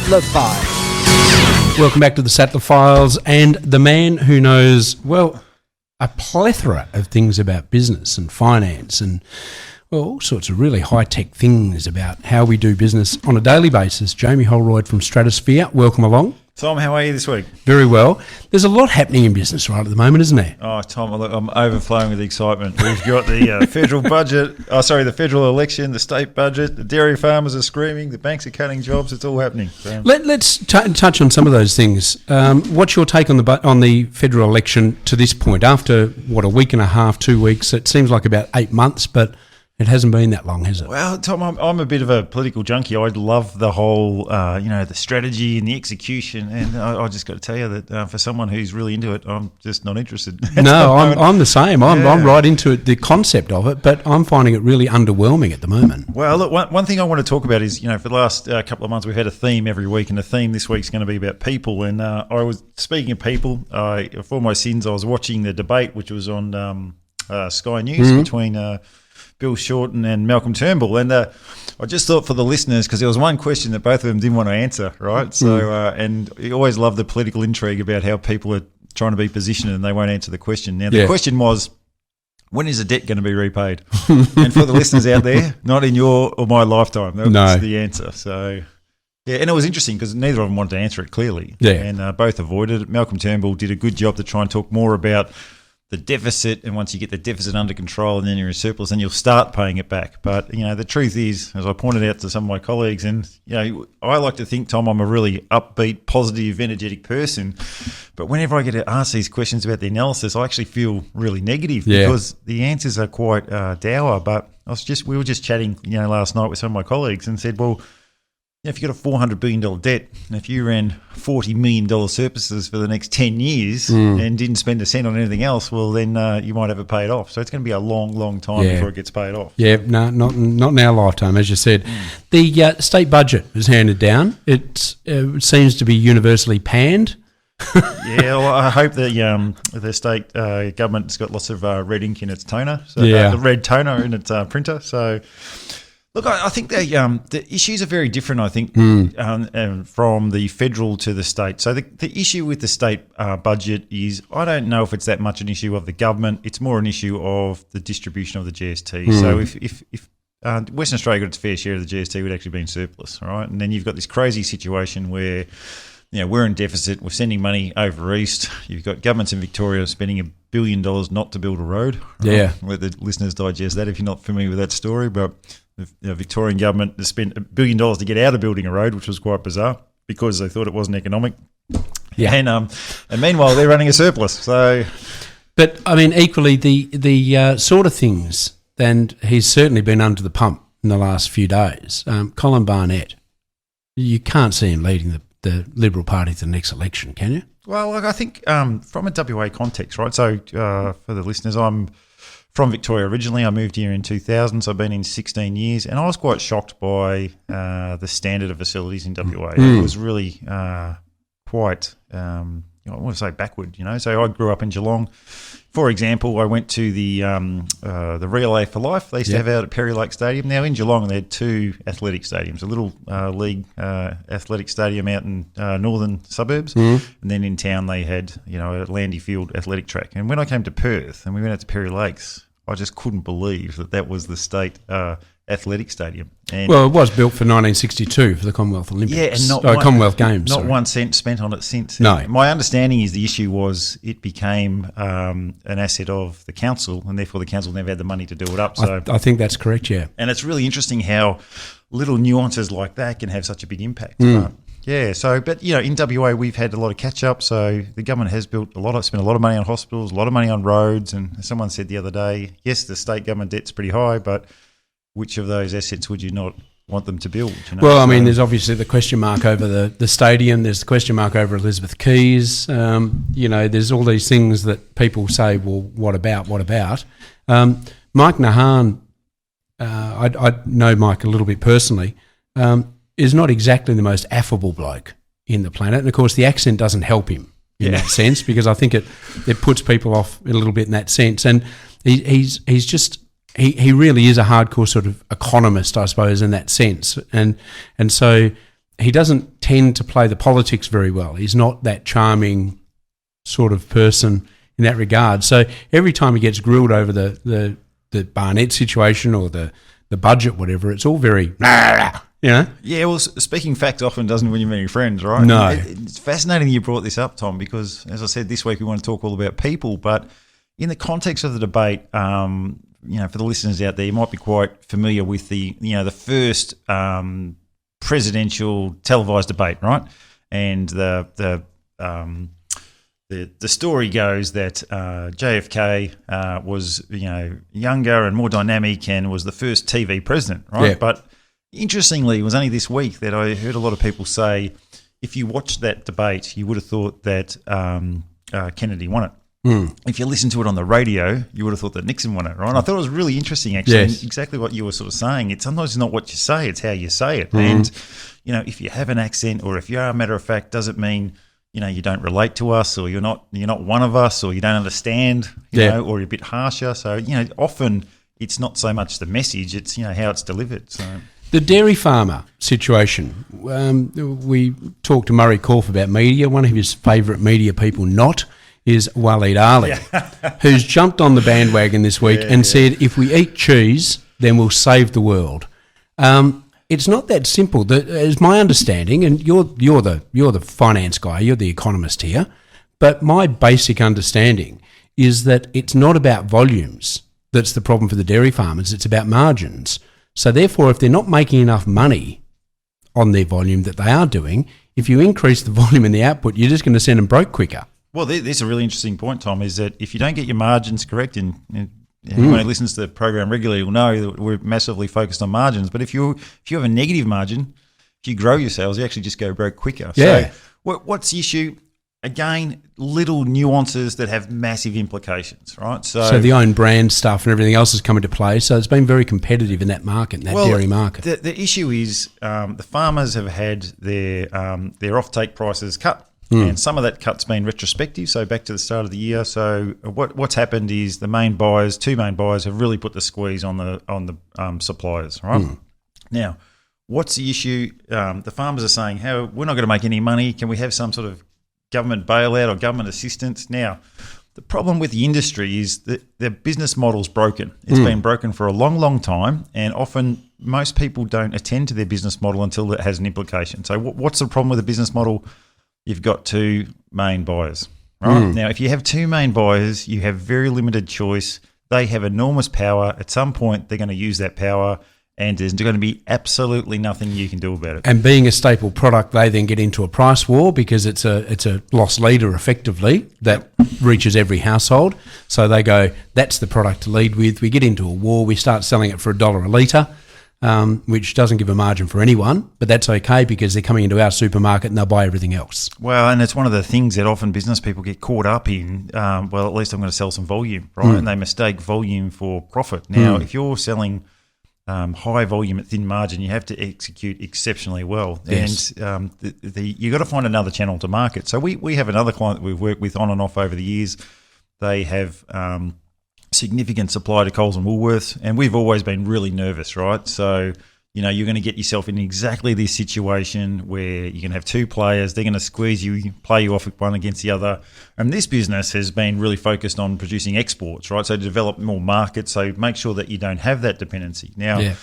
Sattler Files. Welcome back to the Sattler Files, and the man who knows, well, a plethora of things about business and finance and, well, all sorts of really high-tech things about how we do business on a daily basis. Jamie Holroyd from Stratosfear, welcome along. Tom, how are you this week? Very well. There's a lot happening in business right at the moment, isn't there? Oh, Tom, look, I'm overflowing with excitement. We've got the federal budget, the federal election, the state budget, the dairy farmers are screaming, the banks are cutting jobs, it's all happening. So. Let's touch on some of those things. What's your take on the federal election to this point? After, a week and a half, 2 weeks, it seems like about 8 months, but it hasn't been that long, has it? Well, Tom, I'm a bit of a political junkie. I love the whole, the strategy and the execution. And I just got to tell you that for someone who's really into it, I'm just not interested. No, I'm the same. I'm right into it, the concept of it, but I'm finding it really underwhelming at the moment. Well, look, one thing I want to talk about is, for the last couple of months, we've had a theme every week, and the theme this week's going to be about people. And I was speaking of people. For my sins, I was watching the debate, which was on Sky News between Bill Shorten and Malcolm Turnbull, and I just thought for the listeners, because there was one question that both of them didn't want to answer, right? So, and you always love the political intrigue about how people are trying to be positioned and they won't answer the question. Now, the question was, when is the debt going to be repaid? And for the listeners out there, not in your or my lifetime. That's the answer. So, yeah, and it was interesting because neither of them wanted to answer it clearly. Yeah. And both avoided it. Malcolm Turnbull did a good job to try and talk more about the deficit, and once you get the deficit under control and then you're in surplus, then you'll start paying it back. But, the truth is, as I pointed out to some of my colleagues, and, I like to think, Tom, I'm a really upbeat, positive, energetic person. But whenever I get to ask these questions about the analysis, I actually feel really negative because the answers are quite dour. But we were just chatting, last night with some of my colleagues and said, well, if you've got a $400 billion debt, and if you ran $40 million surpluses for the next 10 years and didn't spend a cent on anything else, well, then you might have it paid off. So it's going to be a long, long time before it gets paid off. Yeah, no, not in our lifetime, as you said. The state budget is handed down. It seems to be universally panned. Well, I hope that the state government's got lots of red ink in its toner, the red toner in its printer. So, look, I think the issues are very different, I think, from the federal to the state. So the issue with the state budget is, I don't know if it's that much an issue of the government. It's more an issue of the distribution of the GST. So if Western Australia got its fair share of the GST, would actually be in surplus, right? And then you've got this crazy situation where we're in deficit, we're sending money over east. You've got governments in Victoria spending $1 billion not to build a road. Right? Yeah. Let the listeners digest that if you're not familiar with that story. But the Victorian government has spent $1 billion to get out of building a road, which was quite bizarre because they thought it wasn't economic. Yeah. And meanwhile, they're running a surplus. So, but, equally, the sort of things, and he's certainly been under the pump in the last few days. Colin Barnett, you can't see him leading the Liberal Party to the next election, can you? Well, look, I think from a WA context, right? So for the listeners, I'm from Victoria originally. I moved here in 2000, so I've been in 16 years, and I was quite shocked by the standard of facilities in WA. It was really quite, I want to say backward, So I grew up in Geelong. For example, I went to the Relay for Life. They used to have out at Perry Lake Stadium. Now in Geelong, they had two athletic stadiums, a little league athletic stadium out in northern suburbs, and then in town they had a Landy Field athletic track. And when I came to Perth and we went out to Perry Lakes, I just couldn't believe that was the state athletic stadium. And well, it was built for 1962 for the Commonwealth Olympics. Yeah, and Commonwealth Games. Not 1 cent spent on it since. No. My understanding is the issue was it became an asset of the council, and therefore the council never had the money to do it up. So I think that's correct, yeah. And it's really interesting how little nuances like that can have such a big impact. But in WA we've had a lot of catch up. So the government has spent a lot of money on hospitals, a lot of money on roads, and someone said the other day, yes, the state government debt's pretty high, but which of those assets would you not want them to build? Well, there's obviously the question mark over the stadium. There's the question mark over Elizabeth Keys. There's all these things that people say, well, what about? Mike Nahan, I know Mike a little bit personally, is not exactly the most affable bloke in the planet. And, of course, the accent doesn't help him in that sense, because I think it puts people off a little bit in that sense. And he's just... He really is a hardcore sort of economist, I suppose, in that sense. And so he doesn't tend to play the politics very well. He's not that charming sort of person in that regard. So every time he gets grilled over the Barnett situation or the budget, whatever, it's all very, you know? Yeah, well, speaking fact often doesn't win you many friends, right? No. It's fascinating you brought this up, Tom, because, as I said, this week we want to talk all about people, but in the context of the debate, you know, for the listeners out there, you might be quite familiar with the first presidential televised debate, right? And the story goes that JFK was, you know, younger and more dynamic and was the first TV president, right? Yeah. But interestingly, it was only this week that I heard a lot of people say, if you watched that debate, you would have thought that Kennedy won it. If you listen to it on the radio, you would have thought that Nixon won it, right? I thought it was really interesting, actually. Yes. And exactly what you were sort of saying. It's sometimes not what you say, it's how you say it. And, you know, if you have an accent or if you are a matter of fact, doesn't mean, you know, you don't relate to us or you're not one of us or you don't understand, you know, or you're a bit harsher. So, you know, often it's not so much the message, it's, you know, how it's delivered. So The dairy farmer situation. We talked to Murray Corf about media. One of his favourite media people is Waleed Ali, who's jumped on the bandwagon this week and said, if we eat cheese, then we'll save the world. It's not that simple. As my understanding, and you're the finance guy, you're the economist here, but my basic understanding is that it's not about volumes that's the problem for the dairy farmers, it's about margins. So therefore, if they're not making enough money on their volume that they are doing, if you increase the volume and the output, you're just going to send them broke quicker. Well, there's a really interesting point, Tom, is that if you don't get your margins correct, and anyone who listens to the program regularly will know that we're massively focused on margins, but if you have a negative margin, if you grow your sales, you actually just go broke quicker. Yeah. So what's the issue? Again, little nuances that have massive implications, right? So the own brand stuff and everything else has come into play. So it's been very competitive in that market, in that dairy market. The issue is the farmers have had their offtake prices cut. And some of that cut's been retrospective, so back to the start of the year. So what's happened is two main buyers have really put the squeeze on the suppliers, right? Now, what's the issue? The farmers are saying, we're not going to make any money. Can we have some sort of government bailout or government assistance? Now, the problem with the industry is that their business model's broken. It's been broken for a long, long time, and often most people don't attend to their business model until it has an implication. So what's the problem with the business model? You've got two main buyers, right? Now, if you have two main buyers, you have very limited choice. They have enormous power. At some point, they're going to use that power, and there's going to be absolutely nothing you can do about it. And being a staple product, they then get into a price war because it's a loss leader effectively that reaches every household. So they go, that's the product to lead with. We get into a war. We start selling it for $1 a litre. Which doesn't give a margin for anyone, but that's okay because they're coming into our supermarket and they'll buy everything else. Well, and it's one of the things that often business people get caught up in. Well, at least I'm going to sell some volume, right? And they mistake volume for profit. Now, if you're selling high volume at thin margin, you have to execute exceptionally well. Yes. And you've got to find another channel to market. So we have another client that we've worked with on and off over the years. They have significant supply to Coles and Woolworths, and we've always been really nervous, right? So, you know, you're going to get yourself in exactly this situation where you can have two players, they're going to squeeze you, play you off one against the other. And this business has been really focused on producing exports, right? So to develop more markets, so make sure that you don't have that dependency. Now,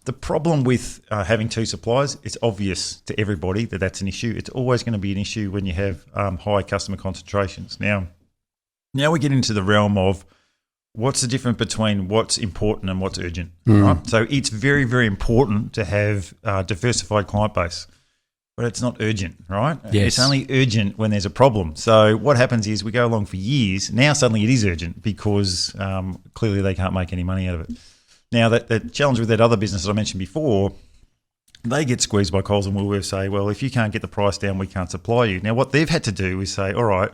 the problem with having two suppliers, it's obvious to everybody that that's an issue. It's always going to be an issue when you have high customer concentrations. Now we get into the realm of what's the difference between what's important and what's urgent, right? So it's very, very important to have a diversified client base, but it's not urgent, right? Yes. It's only urgent when there's a problem. So what happens is we go along for years. Now suddenly it is urgent because clearly they can't make any money out of it. Now, the challenge with that other business that I mentioned before, they get squeezed by Coles and Woolworths, say, well, if you can't get the price down, we can't supply you. Now, what they've had to do is say, all right,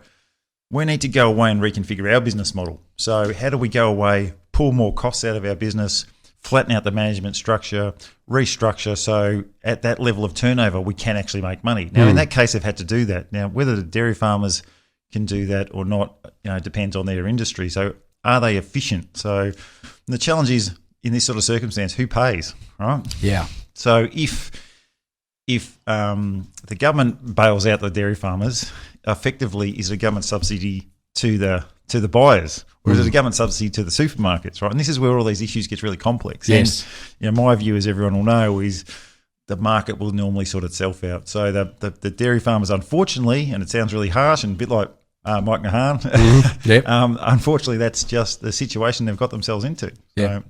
we need to go away and reconfigure our business model. So how do we go away, pull more costs out of our business, flatten out the management structure, restructure, so at that level of turnover, we can actually make money. Now, in that case, they've had to do that. Now, whether the dairy farmers can do that or not, depends on their industry. So are they efficient? So the challenge is, in this sort of circumstance, who pays, right? Yeah. So if if the government bails out the dairy farmers, effectively is a government subsidy to the buyers, or is it a government subsidy to the supermarkets, right? And this is where all these issues get really complex. Yes. And, my view, as everyone will know, is the market will normally sort itself out. So the dairy farmers, unfortunately, and it sounds really harsh and a bit like Mike Nahan, Yep. unfortunately, that's just the situation they've got themselves into. Yeah.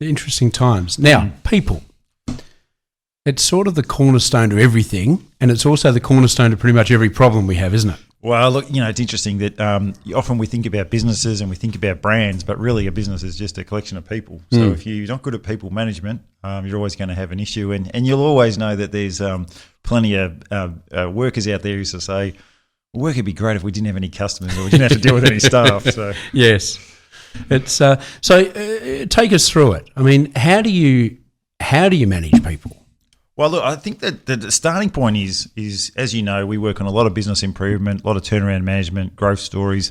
Interesting times. Now, people. It's sort of the cornerstone to everything, and it's also the cornerstone to pretty much every problem we have, isn't it? Well, look, it's interesting that often we think about businesses and we think about brands, but really a business is just a collection of people. So if you're not good at people management, you're always going to have an issue. And you'll always know that there's plenty of workers out there who say, well, work would be great if we didn't have any customers or we didn't have to deal with any staff. So yes. It's take us through it. I mean, how do you manage people? Well, look, I think that the starting point is, as you know, we work on a lot of business improvement, a lot of turnaround management, growth stories,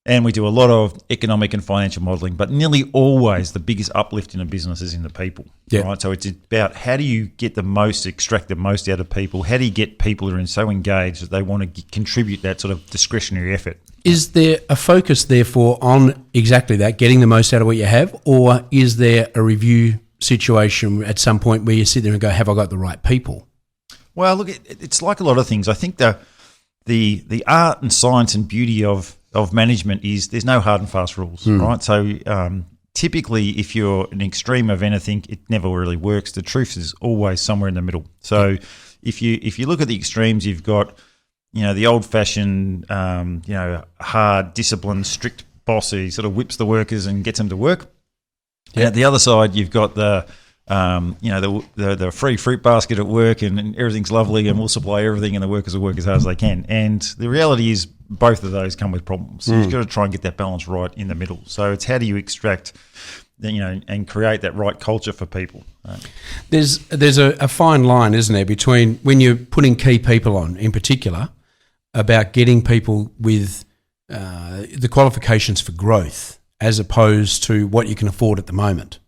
and we do a lot of economic and financial modelling. But nearly always the biggest uplift in a business is in the people, right? So it's about how do you extract the most out of people? How do you get people who are so engaged that they want to contribute that sort of discretionary effort? Is there a focus, therefore, on exactly that, getting the most out of what you have, or is there a review situation at some point where you sit there and go, have I got the right people? Well, look, it's like a lot of things. I think the art and science and beauty of management is there's no hard and fast rules, right? So typically if you're an extreme of anything, it never really works. The truth is always somewhere in the middle. So if you look at the extremes, you've got, the old-fashioned, hard, disciplined, strict boss who sort of whips the workers and gets them to work. Yeah. At the other side, you've got the free fruit basket at work and everything's lovely and we'll supply everything and the workers will work as hard as they can. And the reality is both of those come with problems. So you've got to try and get that balance right in the middle. So it's how do you extract, and create that right culture for people. There's a fine line, isn't there, between when you're putting key people on, in particular, about getting people with the qualifications for growth, as opposed to what you can afford at the moment.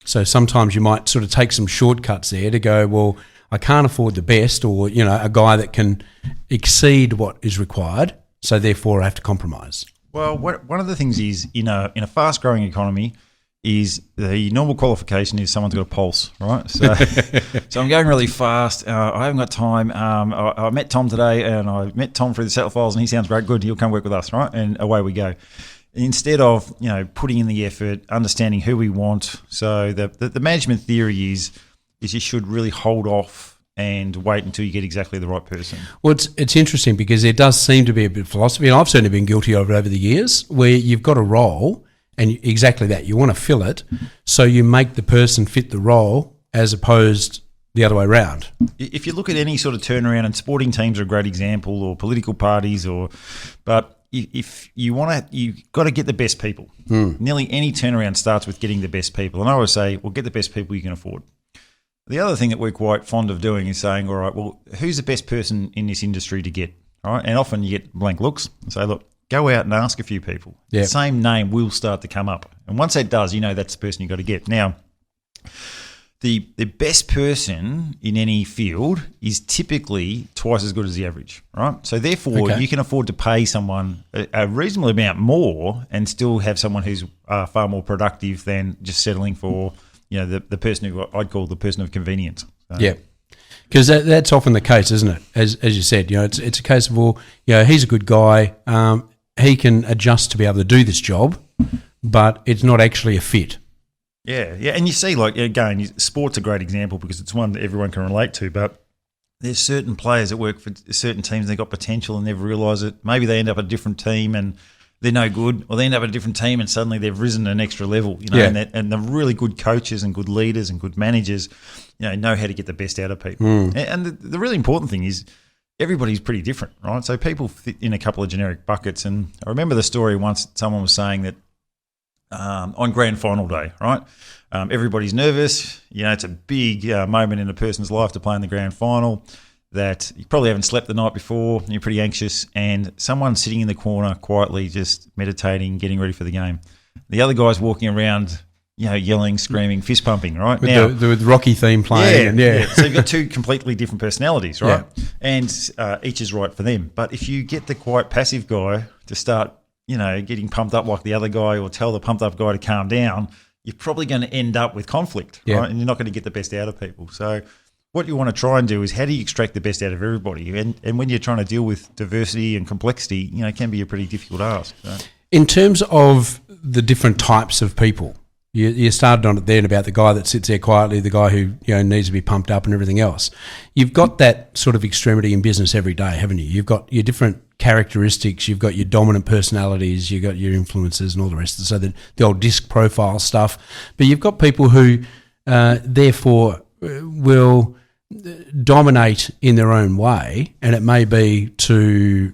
So sometimes you might sort of take some shortcuts there to go, well, I can't afford the best, or, a guy that can exceed what is required, so therefore I have to compromise. Well, one of the things is, in a fast-growing economy, is the normal qualification is someone's got a pulse, right? So, so I'm going really fast. I haven't got time. I met Tom today, and I met Tom through the Sattler files, and he sounds great. Good, he'll come work with us, right? And away we go. Instead of putting in the effort, understanding who we want. So the management theory is you should really hold off and wait until you get exactly the right person. Well, it's interesting because there does seem to be a bit of philosophy, and I've certainly been guilty of it over the years, where you've got a role and exactly that, you want to fill it, so you make the person fit the role as opposed the other way around. If you look at any sort of turnaround, and sporting teams are a great example, or political parties, but if you want to, you've got to get the best people. Nearly any turnaround starts with getting the best people. And I always say, well, get the best people you can afford. The other thing that we're quite fond of doing is saying, all right, well, who's the best person in this industry to get? All right, and often you get blank looks and say, look, go out and ask a few people. Yep. The same name will start to come up. And once that does, that's the person you've got to get. Now, the best person in any field is typically twice as good as the average, right? So therefore, you can afford to pay someone a reasonable amount more and still have someone who's far more productive than just settling for, the person who I'd call the person of convenience. Yeah, because that's often the case, isn't it? As you said, it's a case of, well, he's a good guy. He can adjust to be able to do this job, but it's not actually a fit. Yeah, and you see, again, sport's a great example because it's one that everyone can relate to, but there's certain players that work for certain teams, they've got potential and never realise it. Maybe they end up at a different team and they're no good, or they end up at a different team and suddenly they've risen an extra level, and the really good coaches and good leaders and good managers, know how to get the best out of people. And the really important thing is everybody's pretty different, right? So people fit in a couple of generic buckets, and I remember the story once someone was saying that on grand final day, right? Everybody's nervous. It's a big moment in a person's life to play in the grand final, that you probably haven't slept the night before, and you're pretty anxious, and someone's sitting in the corner quietly just meditating, getting ready for the game. The other guy's walking around yelling, screaming, fist pumping, right? With the Rocky theme playing. So you've got two completely different personalities, right? Yeah. And each is right for them. But if you get the quiet, passive guy to start, getting pumped up like the other guy, or tell the pumped up guy to calm down, you're probably going to end up with conflict, right? And you're not going to get the best out of people. So what you want to try and do is, how do you extract the best out of everybody? And when you're trying to deal with diversity and complexity, it can be a pretty difficult ask. So. In terms of the different types of people, you started on it then about the guy that sits there quietly, the guy who needs to be pumped up and everything else. You've got that sort of extremity in business every day, haven't you? You've got your different characteristics, you've got your dominant personalities, you've got your influences and all the rest. So the old disc profile stuff. But you've got people who therefore will dominate in their own way, and it may be to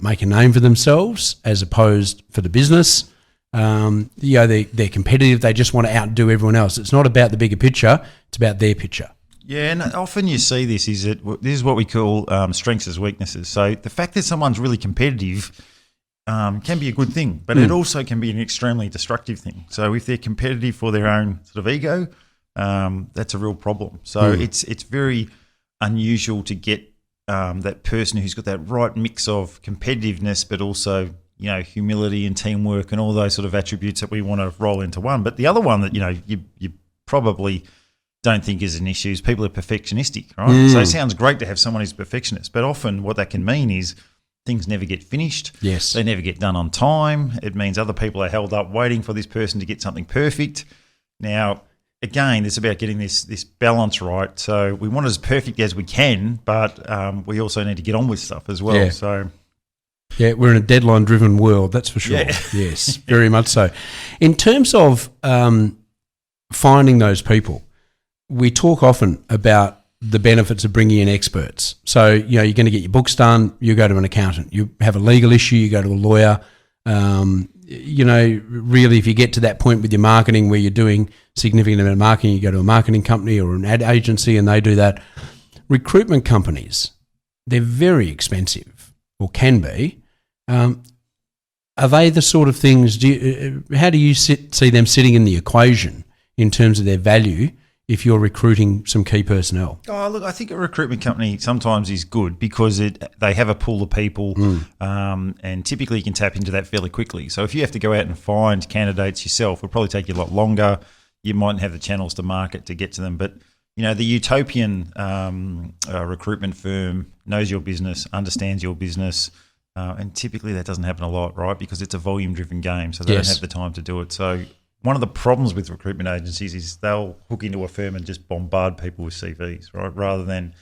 make a name for themselves as opposed for the business. They're competitive. They just want to outdo everyone else. It's not about the bigger picture. It's about their picture. Yeah, and often you see this is what we call strengths as weaknesses. So the fact that someone's really competitive can be a good thing, but it also can be an extremely destructive thing. So if they're competitive for their own sort of ego, that's a real problem. So it's very unusual to get that person who's got that right mix of competitiveness, but also humility and teamwork and all those sort of attributes that we want to roll into one. But the other one that you probably don't think is an issue is people are perfectionistic, right? So it sounds great to have someone who's perfectionist, but often what that can mean is things never get finished. Yes, they never get done on time. It means other people are held up waiting for this person to get something perfect. Now, again, it's about getting this balance right. So we want it as perfect as we can, but we also need to get on with stuff as well. Yeah. So. Yeah, we're in a deadline-driven world, that's for sure. Yeah. Yes, very much so. In terms of finding those people, we talk often about the benefits of bringing in experts. So, you're going to get your books done, you go to an accountant. You have a legal issue, you go to a lawyer. Really, if you get to that point with your marketing where you're doing significant amount of marketing, you go to a marketing company or an ad agency and they do that. Recruitment companies, they're very expensive, or can be. Are they the sort of things? How do you see them sitting in the equation in terms of their value if you're recruiting some key personnel? Oh, look, I think a recruitment company sometimes is good because they have a pool of people, and typically you can tap into that fairly quickly. So if you have to go out and find candidates yourself, it'll probably take you a lot longer. You mightn't have the channels to market to get to them, but the utopian recruitment firm knows your business, understands your business. And typically that doesn't happen a lot, right? Because it's a volume-driven game, so they don't have the time to do it. So one of the problems with recruitment agencies is they'll hook into a firm and just bombard people with CVs, right? Rather than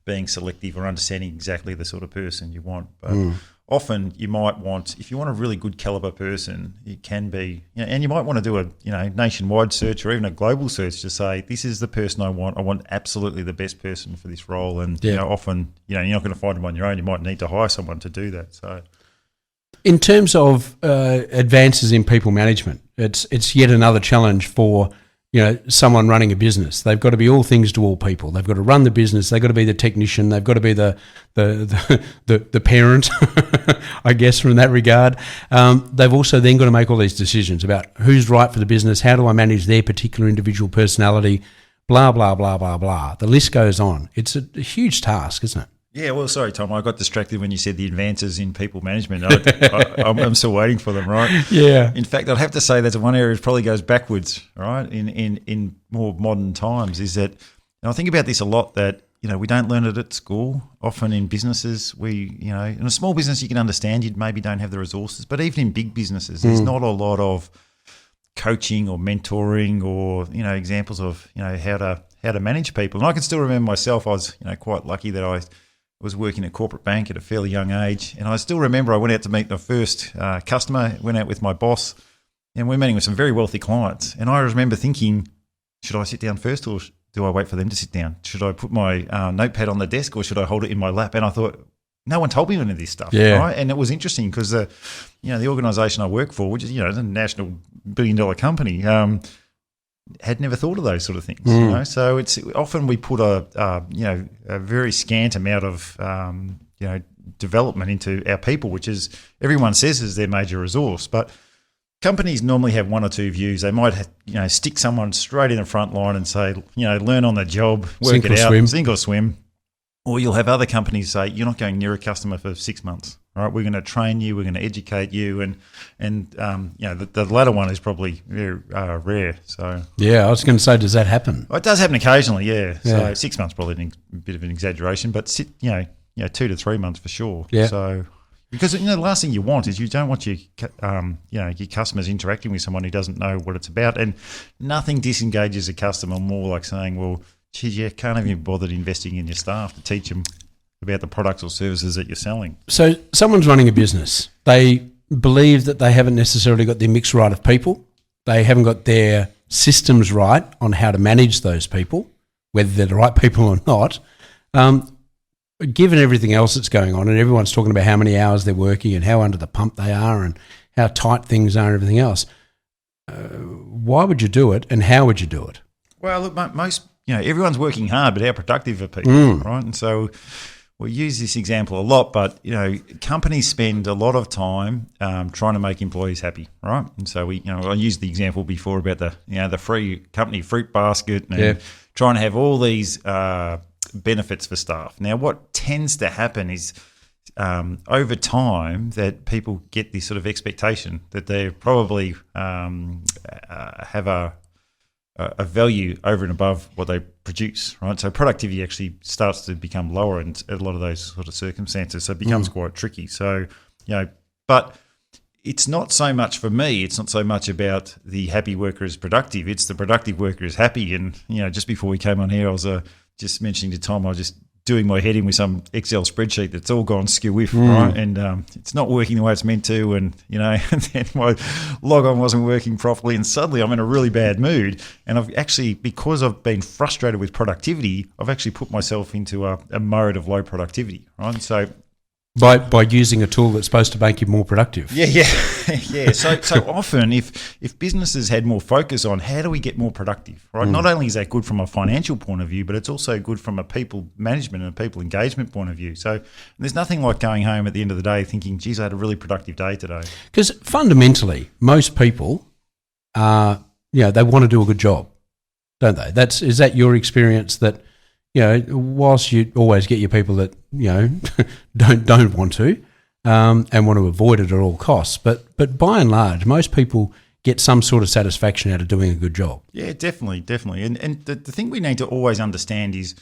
being selective or understanding exactly the sort of person you want. But often you might want, if you want a really good caliber person, it can be, and you might want to do a nationwide search or even a global search to say, this is the person I want. I want absolutely the best person for this role. And often, you're not going to find them on your own. You might need to hire someone to do that. So, in terms of advances in people management, it's yet another challenge for someone running a business. They've got to be all things to all people. They've got to run the business. They've got to be the technician. They've got to be the parent, I guess, from that regard. They've also then got to make all these decisions about who's right for the business, how do I manage their particular individual personality, blah, blah, blah, blah, blah. The list goes on. It's a huge task, isn't it? Yeah, well, sorry, Tom, I got distracted when you said the advances in people management. I'm still waiting for them, right? Yeah. In fact, I'd have to say that's one area that probably goes backwards, right, in more modern times, is that, and I think about this a lot, that, we don't learn it at school. Often in businesses, in a small business you can understand you maybe don't have the resources, but even in big businesses, there's not a lot of coaching or mentoring or, examples of, how to manage people. And I can still remember myself, I was, quite lucky that I was working at a corporate bank at a fairly young age. And I still remember I went out to meet my first customer, went out with my boss, and we're meeting with some very wealthy clients. And I remember thinking, should I sit down first or do I wait for them to sit down? Should I put my notepad on the desk or should I hold it in my lap? And I thought, no one told me any of this stuff, right? And it was interesting because the organisation I work for, which is, a national billion-dollar company, had never thought of those sort of things. So it's often we put a very scant amount of development into our people, which is everyone says is their major resource, but companies normally have one or two views. They might, stick someone straight in the front line and say, learn on the job, work it out, sink or swim. Or you'll have other companies say, you're not going near a customer for 6 months. All right, we're going to train you, we're going to educate you, and the latter one is probably very rare. So yeah, I was going to say, does that happen? Well, it does happen occasionally, yeah. So 6 months probably a bit of an exaggeration, but 2 to 3 months for sure. Yeah. So because the last thing you want is you don't want your customers interacting with someone who doesn't know what it's about, and nothing disengages a customer more like saying, well, geez, you can't even be bothered investing in your staff to teach them about the products or services that you're selling. So someone's running a business. They believe that they haven't necessarily got their mix right of people. They haven't got their systems right on how to manage those people, whether they're the right people or not. Given everything else that's going on, and everyone's talking about how many hours they're working and how under the pump they are and how tight things are and everything else, why would you do it and how would you do it? Well, look, most, everyone's working hard, but how productive are people, right? And so we use this example a lot, but, companies spend a lot of time trying to make employees happy, right? And so I used the example before about the free company fruit basket and trying to have all these benefits for staff. Now, what tends to happen is over time that people get this sort of expectation that they probably have a value over and above what they produce, right? So productivity actually starts to become lower in a lot of those sort of circumstances. So it becomes quite tricky. So, but it's not so much for me, it's not so much about the happy worker is productive, it's the productive worker is happy. And, just before we came on here, I was just mentioning to Tom, I was just doing my head in with some Excel spreadsheet that's all gone skew-whiff, right? And it's not working the way it's meant to, and, and then my log-on wasn't working properly, and suddenly I'm in a really bad mood. And I've actually, because I've been frustrated with productivity, I've actually put myself into a mode of low productivity, right? So By using a tool that's supposed to make you more productive. Yeah. So often, if businesses had more focus on how do we get more productive, right? Not only is that good from a financial point of view, but it's also good from a people management and a people engagement point of view. So there's nothing like going home at the end of the day thinking, geez, I had a really productive day today. Because fundamentally, most people are, they want to do a good job, don't they? Is that your experience that, whilst you always get your people that, don't want to and want to avoid it at all costs, but by and large, most people get some sort of satisfaction out of doing a good job. Yeah, definitely. And the thing we need to always understand is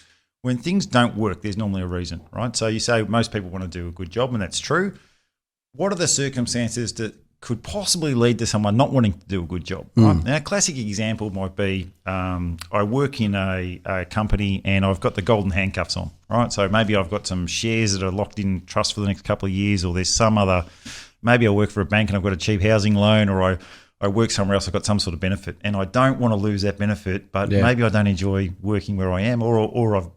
when things don't work, there's normally a reason, right? So you say most people want to do a good job, and that's true. What are the circumstances that could possibly lead to someone not wanting to do a good job, right? Now, a classic example might be I work in a company and I've got the golden handcuffs on, right? So maybe I've got some shares that are locked in trust for the next couple of years, or there's some other, maybe I work for a bank and I've got a cheap housing loan, or I work somewhere else, I've got some sort of benefit, and I don't want to lose that benefit, but maybe I don't enjoy working where I am, or I've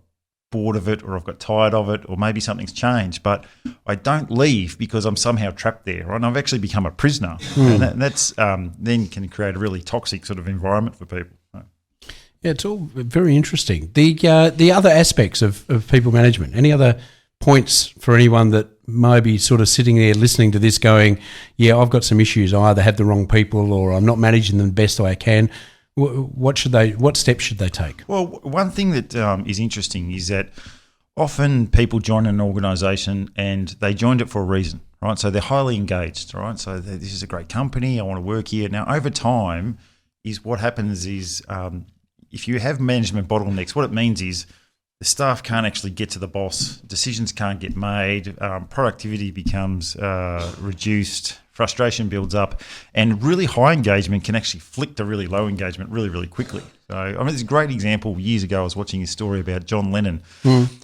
bored of it, or I've got tired of it, or maybe something's changed, but I don't leave because I'm somehow trapped there, right? And I've actually become a prisoner, and that's then can create a really toxic sort of environment for people. Right? Yeah, it's all very interesting. The other aspects of people management, any other points for anyone that may be sort of sitting there listening to this going, yeah, I've got some issues, I either have the wrong people or I'm not managing them the best I can. What steps should they take? Well, one thing that is interesting is that often people join an organisation and they joined it for a reason, right? So they're highly engaged, right? So this is a great company, I want to work here. Now, over time, what happens is if you have management bottlenecks, what it means is the staff can't actually get to the boss, decisions can't get made, productivity becomes reduced, frustration builds up, and really high engagement can actually flick to really low engagement really, really quickly. So, there's a great example years ago. I was watching his story about John Lennon,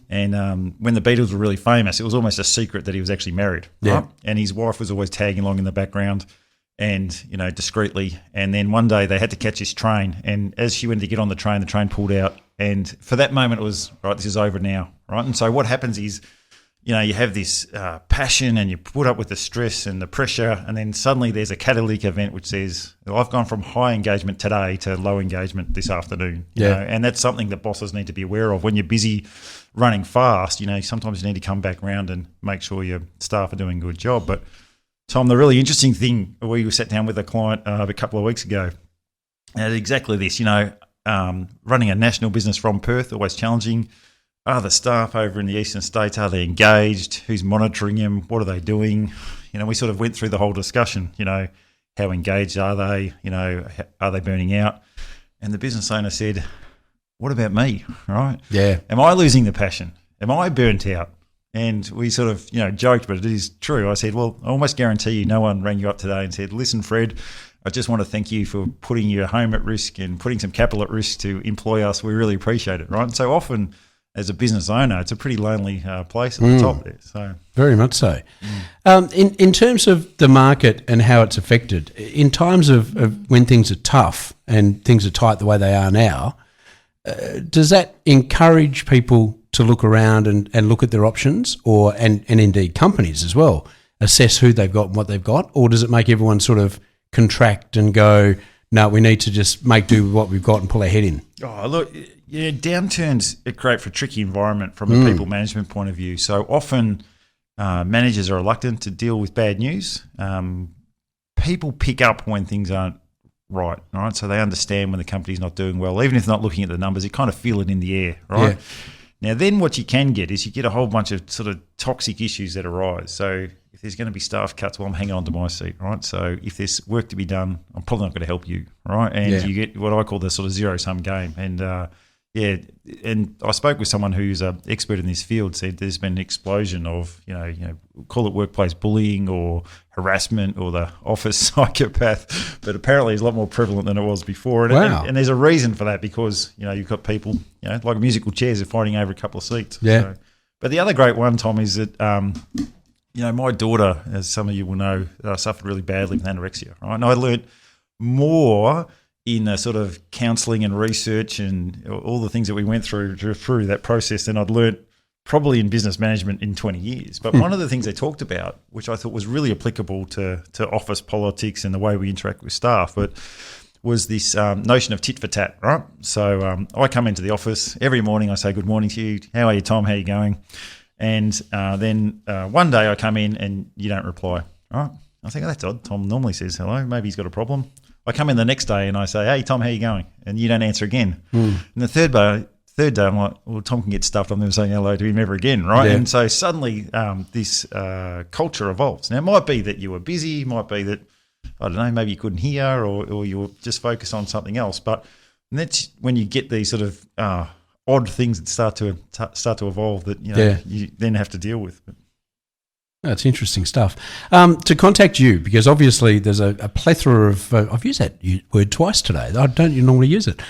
and when the Beatles were really famous, it was almost a secret that he was actually married, right? And his wife was always tagging along in the background and, discreetly. And then one day they had to catch his train, and as she went to get on the train pulled out. And for that moment, it was, right, this is over now, right? And so what happens is, you have this passion and you put up with the stress and the pressure, and then suddenly there's a catalytic event which says, well, I've gone from high engagement today to low engagement this afternoon. You know? And that's something that bosses need to be aware of. When you're busy running fast, sometimes you need to come back around and make sure your staff are doing a good job. But Tom, the really interesting thing, we sat down with a client a couple of weeks ago, and exactly this, running a national business from Perth, always challenging. Are the staff over in the eastern states, are they engaged? Who's monitoring them? What are they doing? We sort of went through the whole discussion, how engaged are they? Are they burning out? And the business owner said, what about me, right? Yeah. Am I losing the passion? Am I burnt out? And we sort of, joked, but it is true. I said, well, I almost guarantee you no one rang you up today and said, listen, Fred, I just want to thank you for putting your home at risk and putting some capital at risk to employ us. We really appreciate it, right? And so often as a business owner, it's a pretty lonely place at the top there. So very much so. In terms of the market and how it's affected, in times of when things are tough and things are tight the way they are now, does that encourage people to look around and look at their options, and indeed companies as well, assess who they've got and what they've got? Or does it make everyone sort of contract and go, no, we need to just make do with what we've got and pull our head in? Oh, look, downturns create for a tricky environment from a people management point of view. So often managers are reluctant to deal with bad news. People pick up when things aren't right? So they understand when the company's not doing well. Even if they're not looking at the numbers, you kind of feel it in the air, right? Yeah. Now, then what you can get is you get a whole bunch of sort of toxic issues that arise. So if there's going to be staff cuts, well, I'm hanging on to my seat, right? So if there's work to be done, I'm probably not going to help you, right? And you get what I call the sort of zero-sum game. And, and I spoke with someone who's an expert in this field, said there's been an explosion of, call it workplace bullying or harassment or the office psychopath, but apparently it's a lot more prevalent than it was before. And there's a reason for that because, you've got people, like musical chairs are fighting over a couple of seats. Yeah. So, but the other great one, Tom, is that, my daughter, as some of you will know, suffered really badly with anorexia, right? And I learnt more in sort of counselling and research and all the things that we went through that process than I'd learnt probably in business management in 20 years. But one of the things they talked about, which I thought was really applicable to office politics and the way we interact with staff, but was this notion of tit for tat, right? So I come into the office every morning, I say, good morning to you. How are you, Tom? How are you going? And then one day I come in and you don't reply, right? I think, that's odd. Tom normally says hello. Maybe he's got a problem. I come in the next day and I say, hey, Tom, how you going? And you don't answer again. And the third day, I'm like, well, Tom can get stuffed. I'm never saying hello to him ever again, right? Yeah. And so suddenly this culture evolves. Now, it might be that you were busy. It might be that, I don't know, maybe you couldn't hear or you were just focused on something else. But that's when you get these sort of odd things that start to evolve that, you then have to deal with. That's interesting stuff. To contact you, because obviously there's a plethora of I've used that word twice today. I don't normally use it.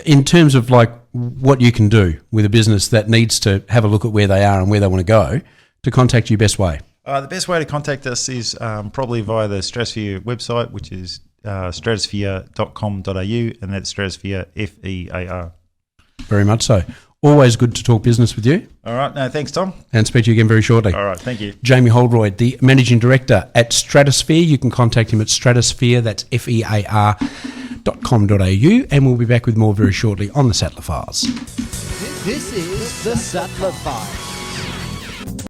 In terms of like what you can do with a business that needs to have a look at where they are and where they want to go, to contact you, best way? The best way to contact us is probably via the Stratosfear website, which is stratosfear.com.au, and that's Stratosfear, F-E-A-R. Very much so. Always good to talk business with you. All right. No, thanks, Tom. And speak to you again very shortly. All right. Thank you. Jamie Holroyd, the Managing Director at Stratosfear. You can contact him at Stratosfear, that's FEAR.com.au, and we'll be back with more very shortly on the Sattler Files. This is the Sattler Files.